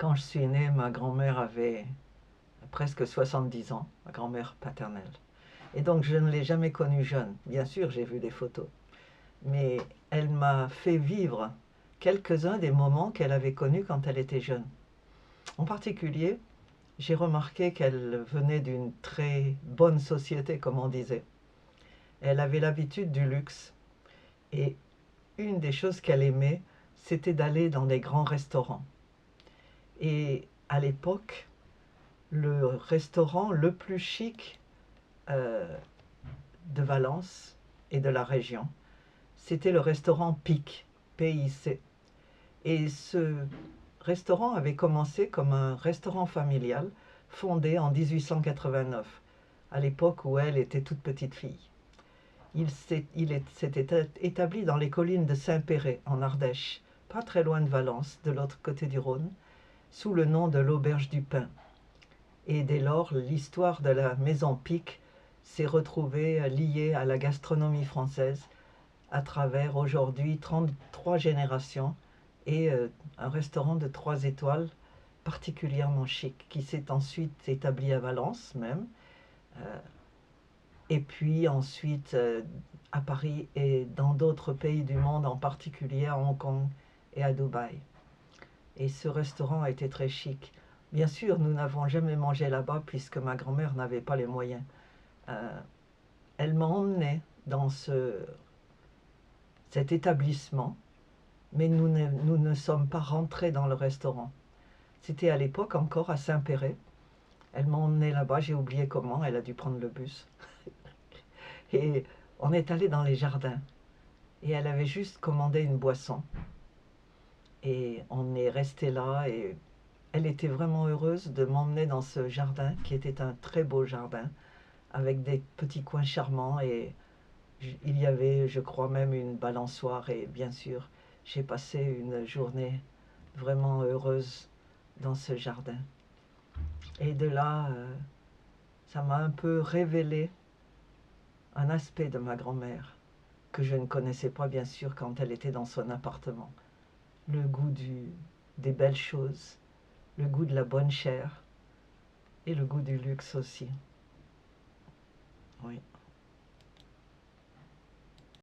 Quand je suis née, ma grand-mère avait presque 70 ans, ma grand-mère paternelle. Et donc je ne l'ai jamais connue jeune. Bien sûr, j'ai vu des photos. Mais elle m'a fait vivre quelques-uns des moments qu'elle avait connus quand elle était jeune. En particulier, j'ai remarqué qu'elle venait d'une très bonne société, comme on disait. Elle avait l'habitude du luxe. Et une des choses qu'elle aimait, c'était d'aller dans des grands restaurants. Et à l'époque, le restaurant le plus chic euh, de Valence et de la région, c'était le restaurant PIC, P-I-C. Et ce restaurant avait commencé comme un restaurant familial fondé en 1889, à l'époque où elle était toute petite fille. Il s'était établi dans les collines de Saint-Péret, en Ardèche, pas très loin de Valence, de l'autre côté du Rhône, sous le nom de l'Auberge du Pin. Et dès lors, l'histoire de la maison Pic s'est retrouvée liée à la gastronomie française à travers aujourd'hui 33 générations et un restaurant de 3 étoiles particulièrement chic qui s'est ensuite établi à Valence même, et puis ensuite à Paris et dans d'autres pays du monde, en particulier à Hong Kong et à Dubaï. Et ce restaurant a été très chic. Bien sûr, nous n'avons jamais mangé là-bas puisque ma grand-mère n'avait pas les moyens. Elle m'a emmené dans cet établissement, mais nous ne sommes pas rentrés dans le restaurant. C'était à l'époque encore à Saint-Péret. Elle m'a emmené là-bas, j'ai oublié comment, elle a dû prendre le bus. Et on est allé dans les jardins. Et elle avait juste commandé une boisson. Et on est resté là et elle était vraiment heureuse de m'emmener dans ce jardin qui était un très beau jardin avec des petits coins charmants et il y avait, je crois, même une balançoire et bien sûr, j'ai passé une journée vraiment heureuse dans ce jardin. Et de là, ça m'a un peu révélé un aspect de ma grand-mère que je ne connaissais pas bien sûr quand elle était dans son appartement. Le goût des belles choses, le goût de la bonne chair et le goût du luxe aussi. Oui.